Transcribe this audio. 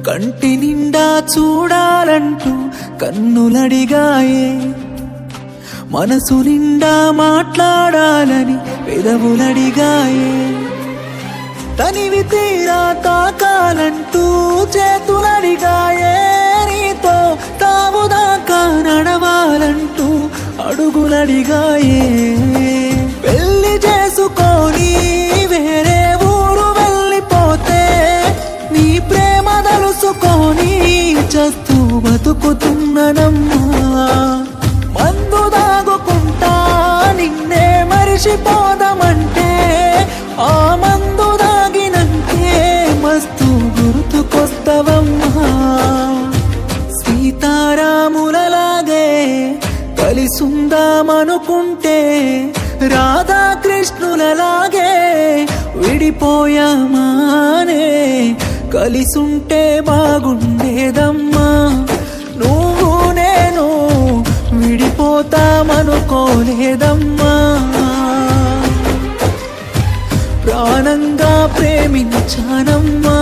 కంటి నిండా చూడాలంటూ కన్నులడిగాయే, మనసు నిండా మాట్లాడాలని పెదవులడిగాయే, తనివి తీరా తాకాలంటూ చేతులడిగాయే, నీతో తావుదాకా నడవాలంటూ అడుగులడిగాయే. పెళ్లి చేసుకొని వేరే ఊరు వెళ్ళిపోతే నీ ప్రేమ తలుసుకొని చస్తూ బతుకుతున్ననమ్మా. మందు దాగుకుంటా నిన్నే మరిచిపోదామంటే ఆ మందు దాగినంటే మస్తు గుర్తుకొస్తవమ్మా. సీతారాములలాగే కలిసుందామనుకుంటే రాధాకృష్ణులలాగే విడిపోయామానే, కలిసుంటే బాగుండేదమ్మా. నువ్వు నేను విడిపోతామనుకోలేదమ్మా. ప్రాణంగా ప్రేమించానమ్మా.